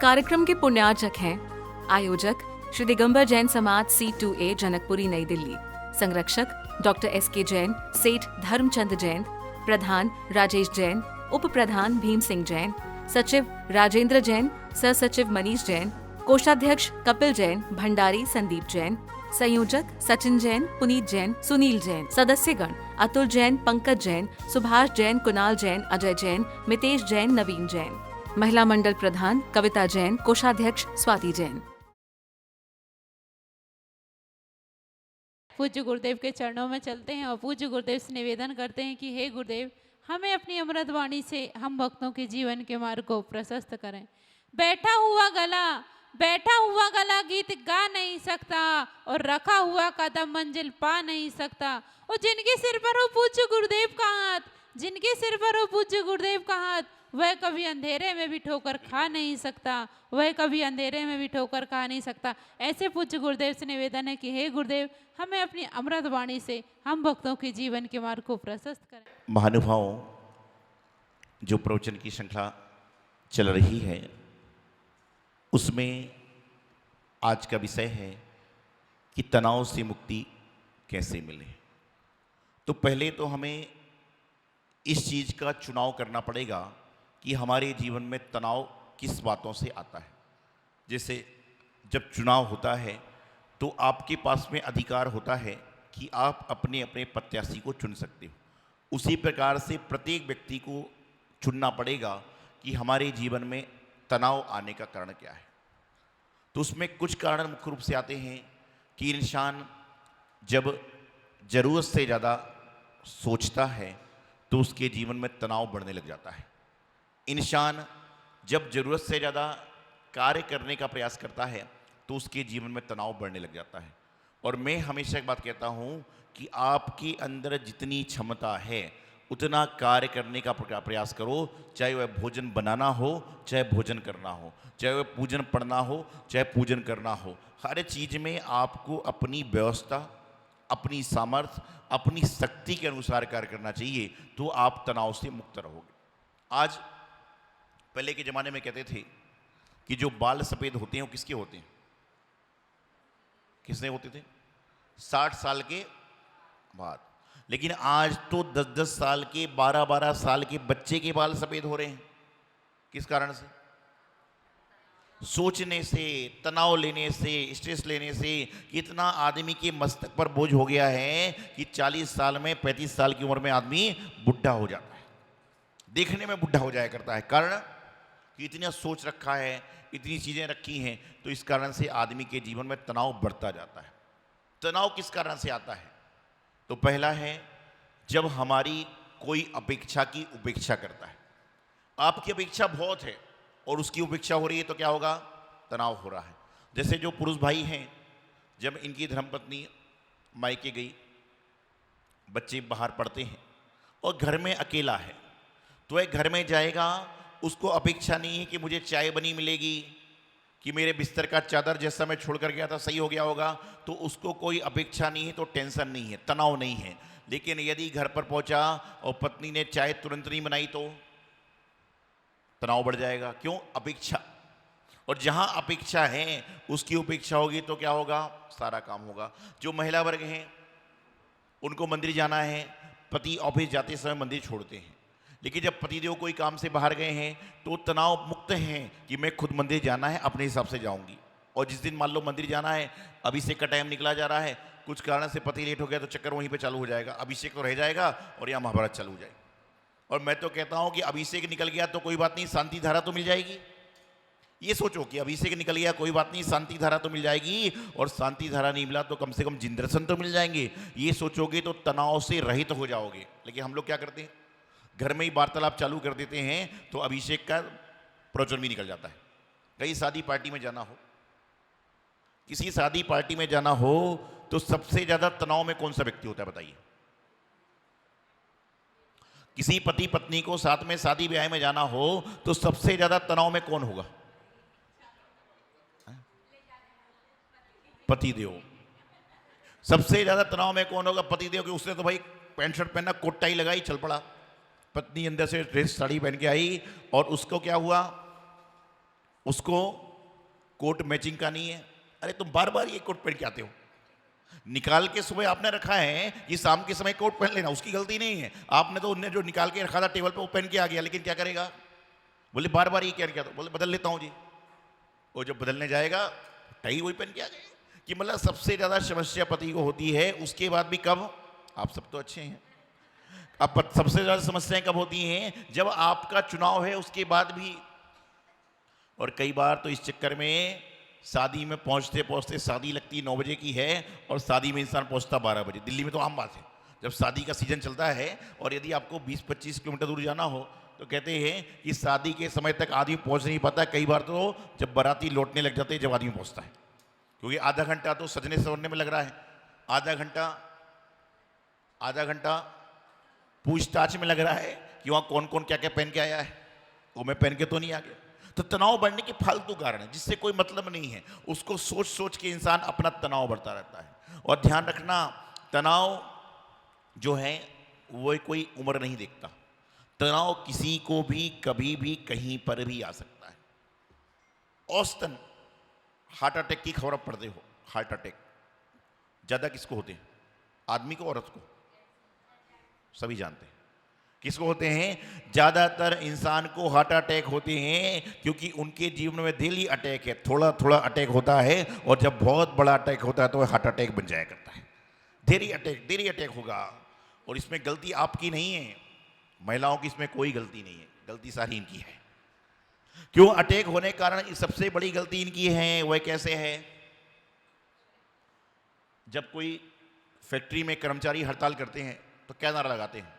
कार्यक्रम के पुण्यार्चक हैं आयोजक श्री दिगंबर जैन समाज C2A जनकपुरी नई दिल्ली, संरक्षक डॉक्टर SK जैन, सेठ धर्मचंद जैन, प्रधान राजेश जैन, उप प्रधान भीम सिंह जैन, सचिव राजेंद्र जैन, सह सचिव मनीष जैन, कोषाध्यक्ष कपिल जैन, भंडारी संदीप जैन, संयोजक सचिन जैन, पुनीत जैन, सुनील जैन, सदस्यगण अतुल जैन, पंकज जैन, सुभाष जैन, कुणाल जैन, अजय जैन, मितेश जैन, नवीन जैन, महिला मंडल प्रधान कविता जैन, कोषाध्यक्ष स्वाति जैन। पूज्य गुरुदेव के चरणों में चलते हैं और पूज्य गुरुदेव से निवेदन करते हैं कि हे गुरुदेव, हमें अपनी अमृत वाणी से हम भक्तों के जीवन के मार्ग को प्रशस्त करें। बैठा हुआ गला गीत गा नहीं सकता और रखा हुआ कदम मंजिल पा नहीं सकता। और जिनके सिर पर हो पूज्य गुरुदेव का हाथ, जिनके सिर पर हो पूज्य गुरुदेव का हाथ, वह कभी अंधेरे में भी ठोकर खा नहीं सकता, वह कभी अंधेरे में भी ठोकर खा नहीं सकता। ऐसे पूज्य गुरुदेव से निवेदन है कि हे गुरुदेव, हमें अपनी अमृत वाणी से हम भक्तों के जीवन के मार्ग को प्रशस्त करें। महानुभावों, जो प्रवचन की श्रृंखला चल रही है उसमें आज का विषय है कि तनाव से मुक्ति कैसे मिले। तो पहले तो हमें इस चीज़ का चुनाव करना पड़ेगा कि हमारे जीवन में तनाव किस बातों से आता है। जैसे जब चुनाव होता है तो आपके पास में अधिकार होता है कि आप अपने अपने प्रत्याशी को चुन सकते हो। उसी प्रकार से प्रत्येक व्यक्ति को चुनना पड़ेगा कि हमारे जीवन में तनाव आने का कारण क्या है। तो उसमें कुछ कारण मुख्य रूप से आते हैं कि इंसान जब ज़रूरत से ज़्यादा सोचता है तो उसके जीवन में तनाव बढ़ने लग जाता है। इंसान जब ज़रूरत से ज़्यादा कार्य करने का प्रयास करता है तो उसके जीवन में तनाव बढ़ने लग जाता है। और मैं हमेशा एक बात कहता हूँ कि आपके अंदर जितनी क्षमता है उतना कार्य करने का प्रयास करो, चाहे वह भोजन बनाना हो, चाहे भोजन करना हो, चाहे वह पूजन पढ़ना हो, चाहे पूजन करना हो। हर चीज़ में आपको अपनी व्यवस्था, अपनी सामर्थ्य, अपनी शक्ति के अनुसार कार्य करना चाहिए, तो आप तनाव से मुक्त रहोगे। आज पहले के ज़माने में कहते थे कि जो बाल सफ़ेद होते हैं वो किसके होते हैं? किसने होते थे? 60 साल के बाद। लेकिन आज तो 10-10 साल के, 12-12 साल के बच्चे के बाल सफ़ेद हो रहे हैं। किस कारण से? सोचने से, तनाव लेने से, स्ट्रेस लेने से इतना आदमी के मस्तक पर बोझ हो गया है कि 40 साल में, 35 साल की उम्र में आदमी बुढ़ा हो जाता है। देखने में बुढ़ा हो जाया करता है। कारण कि इतना सोच रखा है, इतनी चीज़ें रखी हैं, तो इस कारण से आदमी के जीवन में तनाव बढ़ता जाता है। तनाव किस कारण से आता है? तो पहला है जब हमारी कोई अपेक्षा की उपेक्षा करता है। आपकी अपेक्षा बहुत है और उसकी उपेक्षा हो रही है तो क्या होगा? तनाव हो रहा है। जैसे जो पुरुष भाई हैं, जब इनकी धर्मपत्नी मायके गई, बच्चे बाहर पढ़ते हैं और घर में अकेला है, तो वह घर में जाएगा, उसको अपेक्षा नहीं है कि मुझे चाय बनी मिलेगी, कि मेरे बिस्तर का चादर जैसा मैं छोड़ कर गया था सही हो गया होगा, तो उसको कोई अपेक्षा नहीं है, तो टेंशन नहीं है, तनाव नहीं है। लेकिन यदि घर पर पहुंचा और पत्नी ने चाय तुरंत नहीं बनाई तो तनाव बढ़ जाएगा। क्यों? अपेक्षा। और जहां अपेक्षा है उसकी उपेक्षा होगी तो क्या होगा? सारा काम होगा। जो महिला वर्ग हैं उनको मंदिर जाना है, पति ऑफिस जाते समय मंदिर छोड़ते हैं, लेकिन जब पतिदेव कोई काम से बाहर गए हैं तो तनाव मुक्त हैं कि मैं खुद मंदिर जाना है, अपने हिसाब से जाऊंगी। और जिस दिन मान लो मंदिर जाना है, अभिषेक का टाइम निकला जा रहा है, कुछ कारण से पति लेट हो गया तो चक्कर वहीं पे चालू हो जाएगा, अभिषेक तो रह जाएगा और यहाँ महाभारत चालू हो जाएगी। और मैं तो कहता हूँ कि अभिषेक निकल गया तो कोई बात नहीं, शांति धारा तो मिल जाएगी। ये सोचो कि अभिषेक निकल गया, कोई बात नहीं, शांति धारा तो मिल जाएगी, और शांति धारा नहीं मिला तो कम से कम जिन दर्शन तो मिल जाएंगे। ये सोचोगे तो तनाव से रहित हो जाओगे। लेकिन हम लोग क्या करते हैं? घर में ही वार्तालाप चालू कर देते हैं तो अभिषेक का प्रवचन भी निकल जाता है। कहीं शादी पार्टी में जाना हो, किसी शादी पार्टी में जाना हो तो सबसे ज्यादा तनाव में कौन सा व्यक्ति होता है बताइए? किसी पति पत्नी को साथ में शादी ब्याह में जाना हो तो सबसे ज्यादा तनाव में कौन होगा? पतिदेव। सबसे ज्यादा तनाव में कौन होगा? पतिदेव। कि उसने तो भाई पैंट शर्ट पहना, कोट टाई लगाई, चल पड़ा। पत्नी अंदर से ड्रेस साड़ी पहन के आई और उसको क्या हुआ? उसको कोट मैचिंग का नहीं है। अरे तुम बार बार ये कोट पहन के आते हो, निकाल के सुबह आपने रखा है कि शाम के समय कोट पहन लेना, उसकी गलती नहीं है। आपने तो उन्हें जो निकाल के रखा था टेबल पे वो पहन के आ गया, लेकिन क्या करेगा? बोले बार बार ये क्या था, बोले बदल लेता हूँ जी। वो जब बदलने जाएगा टाई वही पहन के आ गए। कि मतलब सबसे ज्यादा समस्या पति को होती है, उसके बाद भी कब? आप सब तो अच्छे हैं। अब सबसे ज्यादा समस्याएं कब होती हैं? जब आपका चुनाव है उसके बाद भी। और कई बार तो इस चक्कर में शादी में पहुंचते पहुंचते, शादी लगती 9 बजे की है और शादी में इंसान पहुंचता 12 बजे। दिल्ली में तो आम बात है, जब शादी का सीजन चलता है और यदि आपको 20-25 किलोमीटर दूर जाना हो तो कहते हैं कि शादी के समय तक आदमी पहुंच नहीं पाता। कई बार तो जब बाराती लौटने लग जाते हैं जब आदमी पहुंचता है, क्योंकि आधा घंटा तो सजने संवरने में लग रहा है, आधा घंटा पूछताछ में लग रहा है कि वहाँ कौन कौन क्या क्या पहन के आया है, वो मैं पहन के तो नहीं आ गया। तो तनाव बढ़ने के फालतू कारण है जिससे कोई मतलब नहीं है, उसको सोच सोच के इंसान अपना तनाव बढ़ता रहता है। और ध्यान रखना, तनाव जो है वो कोई उम्र नहीं देखता। तनाव किसी को भी कभी भी कहीं पर भी आ सकता है। औसतन हार्ट अटैक की खबर आप पढ़ते हो, हार्ट अटैक ज्यादा किसको होते हैं? आदमी को, औरत को? सभी जानते हैं किसको होते हैं। ज्यादातर इंसान को हार्ट अटैक होते हैं क्योंकि उनके जीवन में डेली अटैक है, थोड़ा थोड़ा अटैक होता है, और जब बहुत बड़ा अटैक होता है तो हार्ट अटैक बन जाया करता है। देरी अटैक होगा। और इसमें गलती आपकी नहीं है, महिलाओं की इसमें कोई गलती नहीं है, गलती सारी इनकी है। क्यों? अटैक होने के कारण सबसे बड़ी गलती इनकी है। वह कैसे है? जब कोई फैक्ट्री में कर्मचारी हड़ताल करते हैं तो क्या नारा लगाते हैं?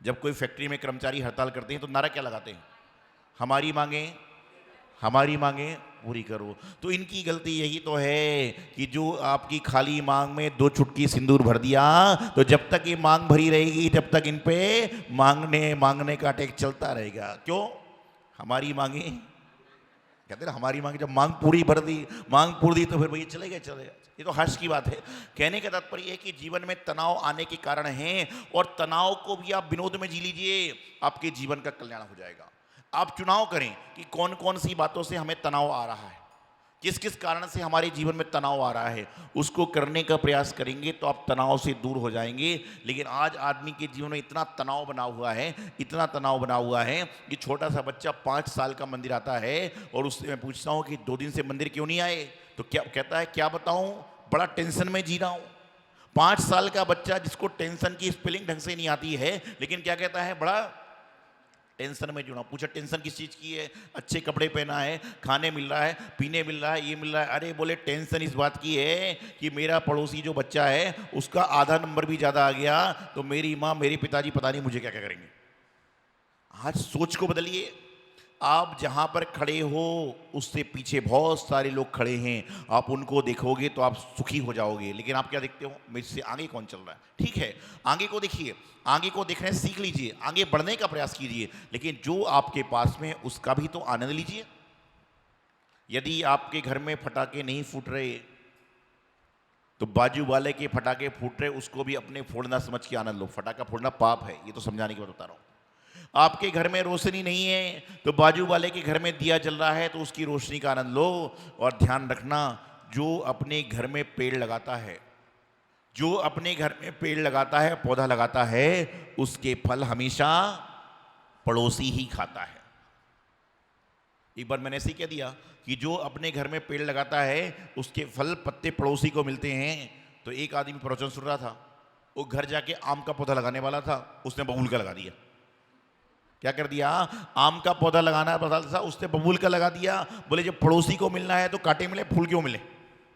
जब कोई फैक्ट्री में कर्मचारी हड़ताल करते हैं तो नारा क्या लगाते हैं? हमारी मांगे पूरी करो। तो इनकी गलती यही तो है कि जो आपकी खाली मांग में 2 चुटकी सिंदूर भर दिया, तो जब तक ये मांग भरी रहेगी तब तक इन पे मांगने का अटैक चलता रहेगा। क्यों? हमारी मांगे, कहते ना हमारी मांगे। जब मांग पूरी दी तो फिर भैया चलेगा। ये तो हर्ष की बात है। कहने का तात्पर्य है कि जीवन में तनाव आने के कारण हैं, और तनाव को भी आप विनोद में जी लीजिए, आपके जीवन का कल्याण हो जाएगा। आप चुनाव करें कि कौन कौन सी बातों से हमें तनाव आ रहा है, किस किस कारण से हमारे जीवन में तनाव आ रहा है, उसको करने का प्रयास करेंगे तो आप तनाव से दूर हो जाएंगे। लेकिन आज आदमी के जीवन में इतना तनाव बना हुआ है कि छोटा सा बच्चा 5 साल का मंदिर आता है और उससे मैं पूछता हूँ कि 2 दिन से मंदिर क्यों नहीं आए, तो क्या कहता है, क्या बताऊँ, बड़ा टेंशन में जी रहा हूँ। 5 साल का बच्चा जिसको टेंशन की स्पेलिंग ढंग से नहीं आती है, लेकिन क्या कहता है, बड़ा टेंशन में जुड़ा। पूछा टेंशन किस चीज़ की है? अच्छे कपड़े पहना है, खाने मिल रहा है, पीने मिल रहा है, ये मिल रहा है। अरे बोले टेंशन इस बात की है कि मेरा पड़ोसी जो बच्चा है उसका आधा नंबर भी ज़्यादा आ गया तो मेरी माँ मेरे पिताजी पता नहीं मुझे क्या क्या करेंगे। आज सोच को बदलिए। आप जहाँ पर खड़े हो उससे पीछे बहुत सारे लोग खड़े हैं, आप उनको देखोगे तो आप सुखी हो जाओगे। लेकिन आप क्या देखते हो, मेरे से आगे कौन चल रहा है। ठीक है, आगे को देखिए, आगे को देखने सीख लीजिए, आगे बढ़ने का प्रयास कीजिए, लेकिन जो आपके पास में उसका भी तो आनंद लीजिए। यदि आपके घर में फटाके नहीं फूट रहे तो बाजू वाले के फटाके फूट रहे उसको भी अपने फोड़ना समझ के आनंद लो। फटाका फोड़ना पाप है, ये तो समझाने की बात बता रहा हूँ। आपके घर में रोशनी नहीं है तो बाजू वाले के घर में दिया जल रहा है तो उसकी रोशनी का आनंद लो। और ध्यान रखना, जो अपने घर में पेड़ लगाता है, पौधा लगाता है, उसके फल हमेशा पड़ोसी ही खाता है। एक बार मैंने ऐसे ही कह दिया कि जो अपने घर में पेड़ लगाता है उसके फल पत्ते पड़ोसी को मिलते हैं। तो एक आदमी प्रवचन सुन रहा था, वो घर जाके आम का पौधा लगाने वाला था, उसने बबूल का लगा दिया। क्या कर दिया? आम का पौधा लगाना पता था, उसने बबूल का लगा दिया। बोले जब पड़ोसी को मिलना है तो कांटे मिले, फूल क्यों मिले?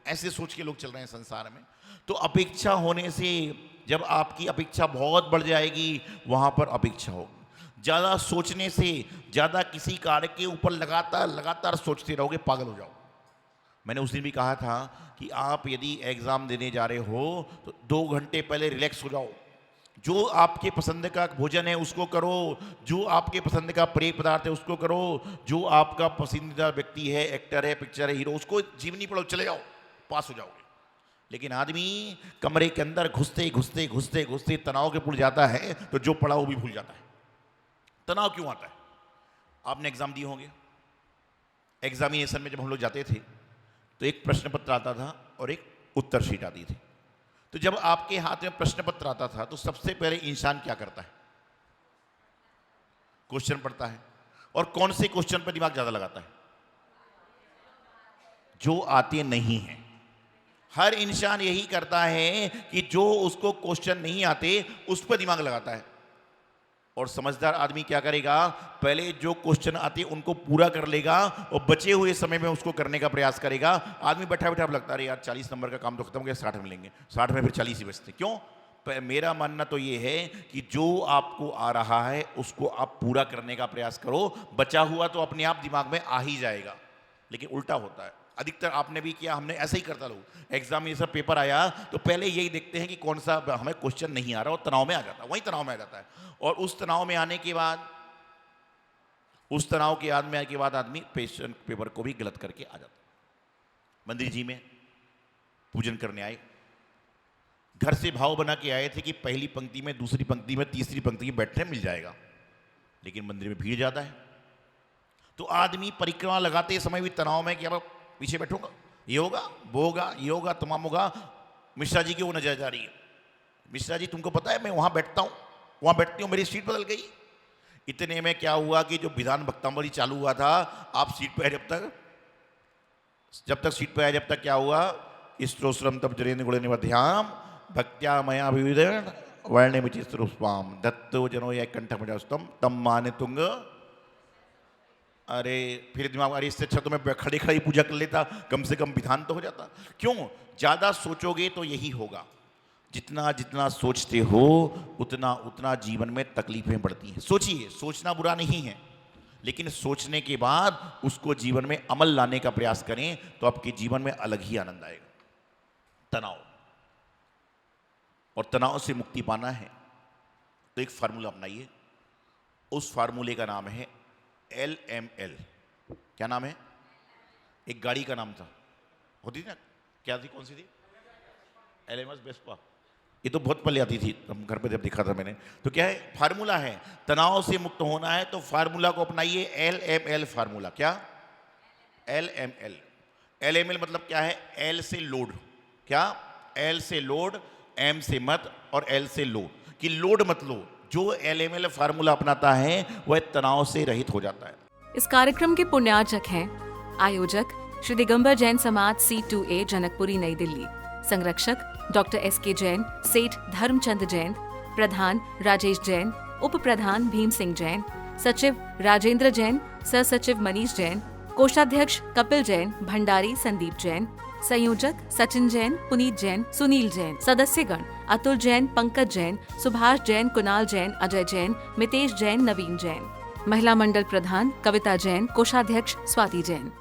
ऐसे सोच के लोग चल रहे हैं संसार में। तो अपेक्षा होने से, जब आपकी अपेक्षा बहुत बढ़ जाएगी वहां पर अपेक्षा होगी। ज्यादा सोचने से, ज्यादा किसी कार्य के ऊपर लगातार सोचते रहोगे, पागल हो जाओ। मैंने उस दिन भी कहा था कि आप यदि एग्जाम देने जा रहे हो तो 2 घंटे पहले रिलैक्स हो जाओ। जो आपके पसंद का भोजन है उसको करो, जो आपके पसंद का पेय पदार्थ है उसको करो, जो आपका पसंदीदा व्यक्ति है, एक्टर है, पिक्चर है, हीरो, उसको जीवनी पढ़ो, चले जाओ, पास हो जाओगे। लेकिन आदमी कमरे के अंदर घुसते तनाव के पुल जाता है तो जो पढ़ा वो भी भूल जाता है। तनाव क्यों आता है? आपने एग्जाम दिए होंगे, एग्जामिनेशन में जब हम लोग जाते थे तो एक प्रश्न पत्र आता था और एक उत्तर शीट आती थी। तो जब आपके हाथ में प्रश्न पत्र आता था तो सबसे पहले इंसान क्या करता है? क्वेश्चन पढ़ता है। और कौन से क्वेश्चन पर दिमाग ज्यादा लगाता है? जो आते नहीं हैं। हर इंसान यही करता है कि जो उसको क्वेश्चन नहीं आते उस पर दिमाग लगाता है। और समझदार आदमी क्या करेगा? पहले जो क्वेश्चन आते उनको पूरा कर लेगा और बचे हुए समय में उसको करने का प्रयास करेगा। आदमी बैठा बैठा लगता है यार 40 नंबर का काम तो खत्म हो गया, 60 में लेंगे, 60 में फिर 40 ही बचते। क्यों? मेरा मानना तो ये है कि जो आपको आ रहा है उसको आप पूरा करने का प्रयास करो, बचा हुआ तो अपने आप दिमाग में आ ही जाएगा। लेकिन उल्टा होता है, अधिकतर आपने भी किया, हमने ऐसे ही करता लोग। एग्जामिनेशन पेपर आया तो पहले यही देखते हैं कि कौन सा हमें क्वेश्चन नहीं आ रहा और तनाव में आ जाता है, वही तनाव में आ जाता है। और उस तनाव में आने के बाद, उस तनाव के आने के बाद आदमी क्वेश्चन पेपर को भी गलत करके आ जाता। मंदिर जी में पूजन करने आए, घर से भाव बना के आए थे कि पहली पंक्ति में, दूसरी पंक्ति में, तीसरी पंक्ति में बैठने मिल जाएगा, लेकिन मंदिर में भीड़ ज्यादा है। तो आदमी परिक्रमा लगाते समय भी तनाव में कि अब पीछे बैठूंगा, ये होगा, वो होगा, ये होगा, तमाम होगा। मिश्रा जी की वो नजर जा रही है, मिश्रा जी तुमको पता है मैं वहां बैठता हूं, वहां बैठती हूं, मेरी सीट बदल गई। इतने में क्या हुआ कि जो विधान भक्तांबरी चालू हुआ था, आप सीट पे आए, जब तक सीट पे आए, जब तक क्या हुआ? स्त्रोश्रम तब जरेन्द्र गुणे निवध्याम भक्त्या मया विविधेन वर्णे मिचिस्त्रुष्पाम दत्तो जनो या कंठमजस्तम तम माने तुंग। अरे फिर दिमाग, अरे इससे अच्छा तो मैं खड़े खड़े ही पूजा कर लेता, कम से कम विधान तो हो जाता। क्यों? ज्यादा सोचोगे तो यही होगा। जितना जितना सोचते हो उतना उतना जीवन में तकलीफें बढ़ती हैं। सोचिए, सोचना बुरा नहीं है, लेकिन सोचने के बाद उसको जीवन में अमल लाने का प्रयास करें तो आपके जीवन में अलग ही आनंद आएगा। तनाव, और तनाव से मुक्ति पाना है तो एक फार्मूला अपनाइए। उस फार्मूले का नाम है LML। क्या नाम है? एक गाड़ी का नाम था, होती थी ना, क्या थी, कौन सी थी? LMS Vespa. ये तो बहुत पहले आती थी, हम घर पे जब देखा था मैंने। तो क्या है? फार्मूला है, तनाव से मुक्त होना है तो फार्मूला को अपनाइए, LML फार्मूला। क्या? LML। LML मतलब क्या है? L से लोड। क्या? L से लोड, M से मत और L से लो, कि लोड मत लो। जो LML फार्मूला अपनाता है वह तनाव से रहित हो जाता है। इस कार्यक्रम के पुण्यार्चक हैं आयोजक श्री दिगंबर जैन समाज C2A जनकपुरी नई दिल्ली, संरक्षक डॉक्टर SK जैन, सेठ धर्मचंद जैन, प्रधान राजेश जैन, उप प्रधान भीम सिंह जैन, सचिव राजेंद्र जैन, सह सचिव मनीष जैन, कोषाध्यक्ष कपिल जैन, भंडारी संदीप जैन, संयोजक सचिन जैन, पुनीत जैन, सुनील जैन, सदस्यगण अतुल जैन, पंकज जैन, सुभाष जैन, कुणाल जैन, अजय जैन, मितेश जैन, नवीन जैन, महिला मंडल प्रधान कविता जैन, कोषाध्यक्ष स्वाति जैन।